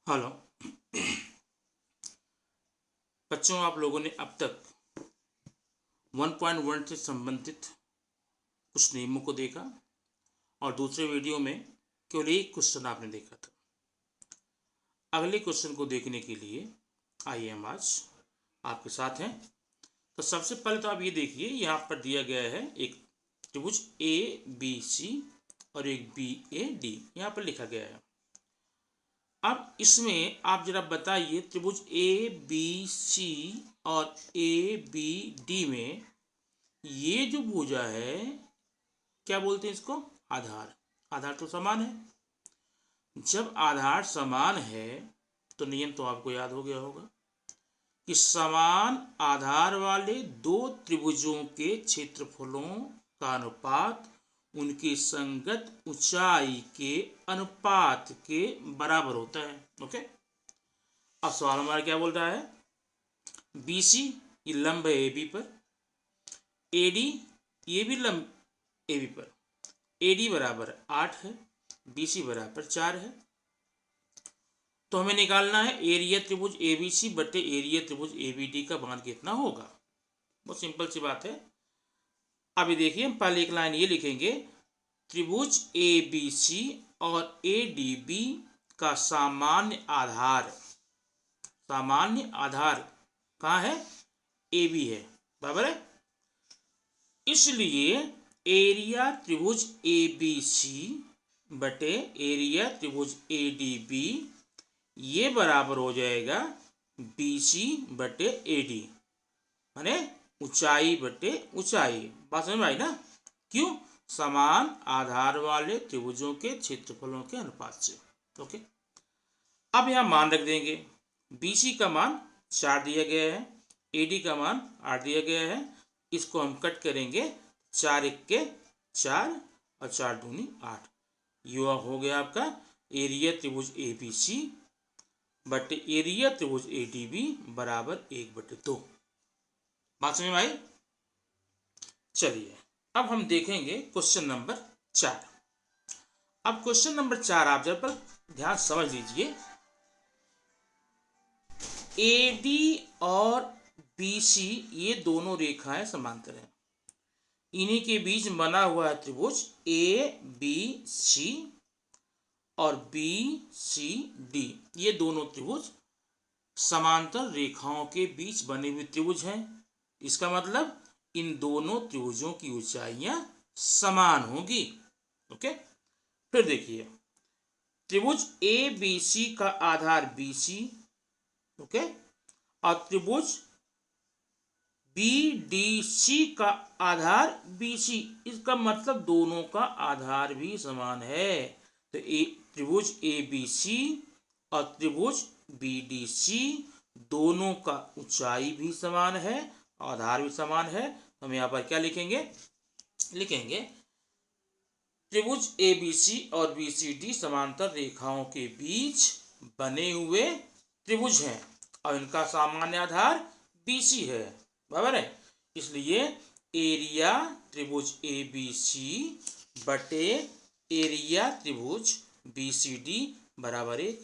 Hello बच्चों, आप लोगों ने अब तक 1.1 से संबंधित कुछ नियमों को देखा और दूसरे वीडियो में केवल एक क्वेश्चन आपने देखा था। अगले क्वेश्चन को देखने के लिए आइए हम आज आपके साथ हैं। तो सबसे पहले तो आप ये देखिए, यहाँ पर दिया गया है एक त्रिभुज ABC और एक BAD यहाँ पर लिखा गया है। अब इसमें आप जरा बताइए, त्रिभुज ABC और ABD में ये जो भुजा है क्या बोलते हैं इसको? आधार। आधार तो समान है। जब आधार समान है तो नियम तो आपको याद हो गया होगा कि समान आधार वाले दो त्रिभुजों के क्षेत्रफलों का अनुपात उनकी संगत ऊंचाई के अनुपात के बराबर होता है। ओके, अब सवाल हमारा क्या बोल रहा है? BC ये लंब है AB पर, AD ये भी लंब AB पर। AD बराबर 8 है, BC बराबर 4 है। तो हमें निकालना है एरिया त्रिभुज ABC बटे एरिया त्रिभुज ABD का मान कितना होगा। बहुत सिंपल सी बात है। अभी देखिए, हम पहले एक लाइन ये लिखेंगे, त्रिभुज ABC और ADB का सामान्य आधार कहाँ है? AB है, बराबर है। इसलिए एरिया त्रिभुज ABC बटे एरिया त्रिभुज ADB ये बराबर हो जाएगा BC बटे AD, माने ऊंचाई बटे ऊंचाई। बात समझ में आई ना? क्यों? समान आधार वाले त्रिभुजों के क्षेत्रफलों के अनुपात से। ओके, अब यहां मान रख देंगे। BC का मान 4 दिया गया है, AD का मान 8 दिया गया है। इसको हम कट करेंगे, 4 1 4 और 4 दूनी 8। यह हो गया आपका एरिया त्रिभुज ABC बटे एरिया त्रिभुज ADB बराबर 1/2। बात समझ में आई? चलिए अब हम देखेंगे क्वेश्चन नंबर 4। अब क्वेश्चन नंबर 4 आप जरा पर ध्यान समझ लीजिए। AD और BC ये दोनों रेखाएं समांतर हैं। इन्हीं के बीच बना हुआ है त्रिभुज ABC और BCD। ये दोनों त्रिभुज समांतर रेखाओं के बीच बने हुए त्रिभुज हैं। इसका मतलब इन दोनों त्रिभुजों की ऊंचाइयां समान होगी। ओके, फिर देखिए, त्रिभुज ABC का आधार BC, ओके, और त्रिभुज BDC का आधार BC। इसका मतलब दोनों का आधार भी समान है। तो त्रिभुज ABC और त्रिभुज BDC दोनों का ऊंचाई भी समान है, आधार भी समान है। हम यहाँ पर क्या लिखेंगे? त्रिभुज ABC और BCD समांतर रेखाओं के बीच बने हुए त्रिभुज हैं और इनका सामान्य आधार BC है, बराबर है। इसलिए एरिया त्रिभुज ABC बटे एरिया त्रिभुज BCD बराबर 1।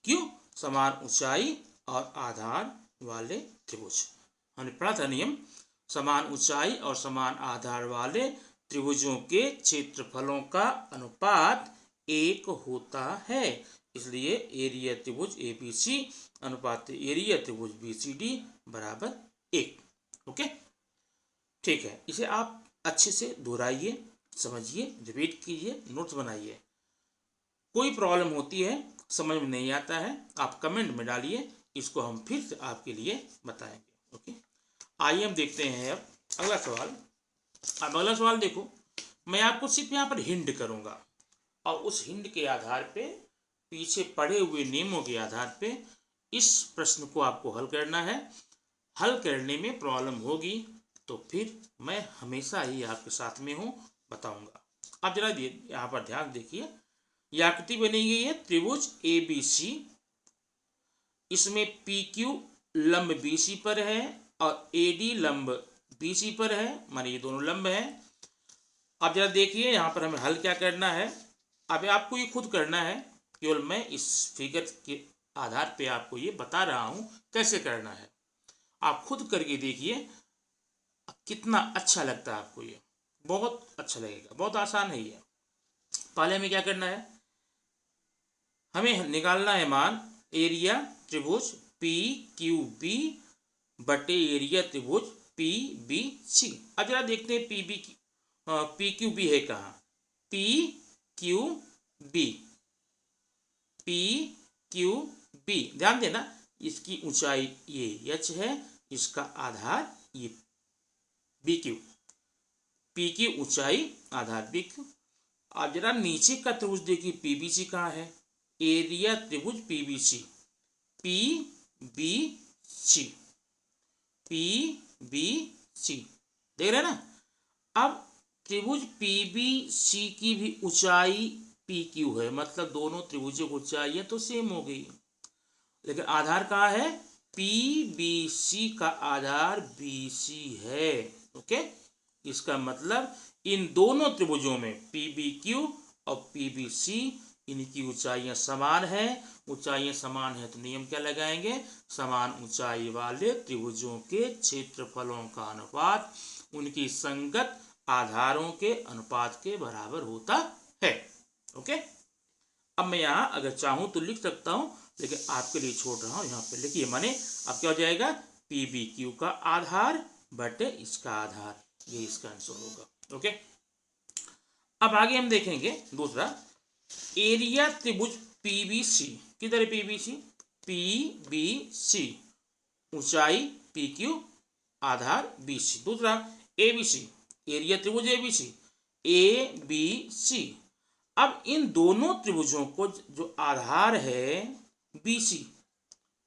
क्यों? समान ऊंचाई और आधार वाले त्रिभुज। हमने पढ़ा था नियम, समान ऊंचाई और समान आधार वाले त्रिभुजों के क्षेत्रफलों का अनुपात 1 होता है। इसलिए एरिया त्रिभुज ABC अनुपात एरिया त्रिभुज BCD बराबर 1। ओके, ठीक है। इसे आप अच्छे से दोहराइए, समझिए, रिपीट कीजिए, नोट्स बनाइए। कोई प्रॉब्लम होती है, समझ में नहीं आता है, आप कमेंट में डालिए, इसको हम फिर से आपके लिए बताएंगे। ओके, आइए हम देखते हैं अब अगला सवाल। अब अगला सवाल देखो, मैं आपको सिर्फ यहाँ पर हिंट करूंगा और उस हिंट के आधार पे, पीछे पढ़े हुए नियमों के आधार पे इस प्रश्न को आपको हल करना है। हल करने में प्रॉब्लम होगी तो फिर मैं हमेशा ही आपके साथ में हूँ, बताऊंगा। अब जरा यहाँ पर ध्यान देखिए, यह आकृति बनी गई है त्रिभुज ABC। इसमें PQ लंब BC पर है और AD लंब BC पर है, माने ये दोनों लंब हैं। अब जरा देखिए, यहाँ पर हमें हल क्या करना है। अब आपको ये खुद करना है, केवल मैं इस फिगर के आधार पे आपको ये बता रहा हूं कैसे करना है। आप खुद करके देखिए कितना अच्छा लगता है आपको, ये बहुत अच्छा लगेगा, बहुत आसान है ये। पहले हमें क्या करना है, हमें निकालना है मान एरिया त्रिभुज पी क्यू बी बटे एरिया त्रिभुज पी बी सी। अब जरा देखते हैं पी क्यू बी है कहाँ, P Q B, P Q B, ध्यान देना इसकी ऊंचाई ये एच है, इसका आधार ये बी क्यू, पी की ऊंचाई आधार बी क्यू। अब जरा नीचे का त्रिभुज देखिए पीबीसी कहाँ है, एरिया त्रिभुज PBC, P B C, P B C, देख रहे हैं ना। अब त्रिभुज पीबीसी की भी ऊंचाई पी क्यू है, मतलब दोनों त्रिभुजों की ऊंचाई तो सेम हो गई, लेकिन आधार कहाँ है, पीबीसी का आधार बीसी है। ओके, इसका मतलब इन दोनों त्रिभुजों में पीबीक्यू और पीबीसी इनकी ऊंचाइयां समान है। ऊंचाइयां समान है तो नियम क्या लगाएंगे, समान ऊंचाई वाले त्रिभुजों के क्षेत्रफलों का अनुपात उनकी संगत आधारों के अनुपात के बराबर होता है। ओके, अब मैं यहाँ अगर चाहूं तो लिख सकता हूं, लेकिन आपके लिए छोड़ रहा हूं, यहाँ पे लिखिए, माने अब क्या हो जाएगा, पीबीक्यू का आधार बटे इसका आधार, ये इसका आंसर होगा। ओके, अब आगे हम देखेंगे दूसरा, एरिया त्रिभुज पीबीसी, किधर है पीबीसी, पीबीसी ऊंचाई पीक्यू आधार बीसी। दूसरा एबीसी, एरिया त्रिभुज एबीसी, एबीसी। अब इन दोनों त्रिभुजों को जो आधार है बीसी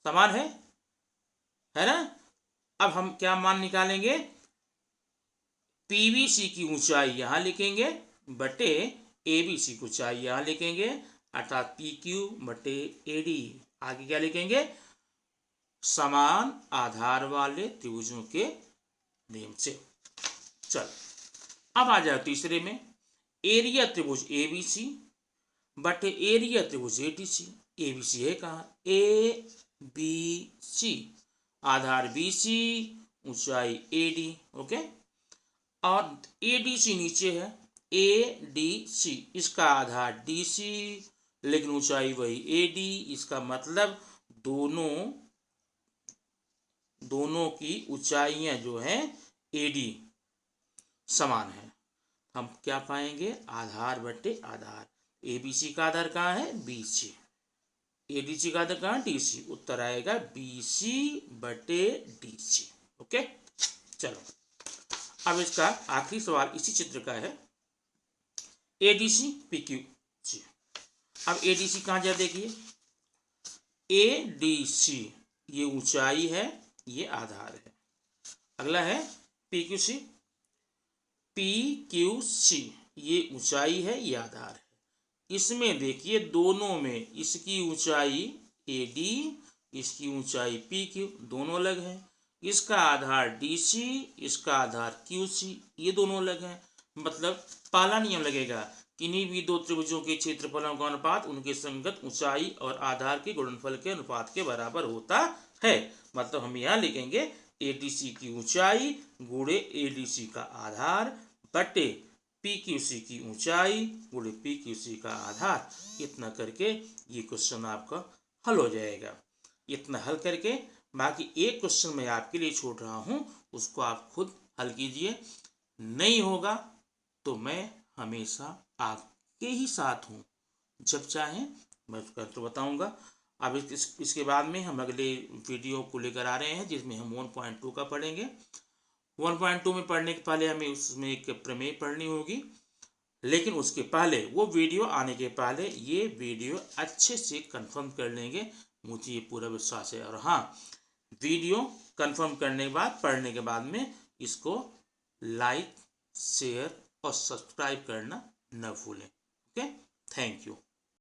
समान है ना। अब हम क्या मान निकालेंगे, पीबीसी की ऊंचाई यहां लिखेंगे बटे एबीसी की ऊंचाई यहां लिखेंगे, अर्थात पी क्यू बटे एडी। आगे क्या लिखेंगे, समान आधार वाले त्रिभुजों के नियम से। चल अब आ जाओ तीसरे में, एरिया त्रिभुज एबीसी बटे एरिया त्रिभुज एडीसी। एबीसी है कहाँ, ए बी सी, आधार बीसी, ऊंचाई एडी। ओके, और एडीसी नीचे है, ए डी सी, इसका आधार डीसी, लेकिन ऊंचाई वही एडी। इसका मतलब दोनों की ऊंचाइयां जो है एडी समान है। हम क्या पाएंगे, आधार बटे आधार, एबीसी का आधार कहाँ है, बीसी, एडीसी का आधार कहाँ, डीसी। उत्तर आएगा बीसी बटे डीसी। ओके, चलो अब इसका आखिरी सवाल इसी चित्र का है, एडीसी पीक्यू सी। अब एडीसी कहाँ जाए देखिए, एडीसी ये ऊंचाई है, ये आधार है। अगला है पीक्यू सी, पीक्यूसी ये ऊंचाई है, ये आधार है। इसमें देखिए दोनों में इसकी ऊंचाई एडी, इसकी ऊंचाई पीक्यू, दोनों अलग हैं। इसका आधार डीसी, इसका आधार क्यूसी, ये दोनों अलग हैं। मतलब पहला नियम लगेगा, किन्हीं भी दो त्रिभुजों के क्षेत्रफलों का अनुपात उनके संगत ऊंचाई और आधार के गुणनफल के अनुपात के बराबर होता है। मतलब हम यहाँ लिखेंगे एडीसी की ऊंचाई गुणे एडीसी का आधार बटे पीक्यूसी की ऊंचाई गुणे पीक्यूसी का आधार। इतना करके ये क्वेश्चन आपका हल हो जाएगा। इतना हल करके बाकी एक क्वेश्चन मैं आपके लिए छोड़ रहा हूँ, उसको आप खुद हल कीजिए। नहीं होगा तो मैं हमेशा आपके ही साथ हूँ, जब चाहें मैं उसका तो बताऊँगा। अब इसके बाद में हम अगले वीडियो को लेकर आ रहे हैं, जिसमें हम 1.2 का पढ़ेंगे। 1.2 में पढ़ने के पहले हमें उसमें एक प्रमेय पढ़नी होगी, लेकिन उसके पहले वो वीडियो आने के पहले ये वीडियो अच्छे से कंफर्म कर लेंगे, मुझे ये पूरा विश्वास है। और हाँ, वीडियो कंफर्म करने के बाद पढ़ने के बाद में इसको लाइक शेयर और सब्सक्राइब करना न भूलें। Okay, thank you.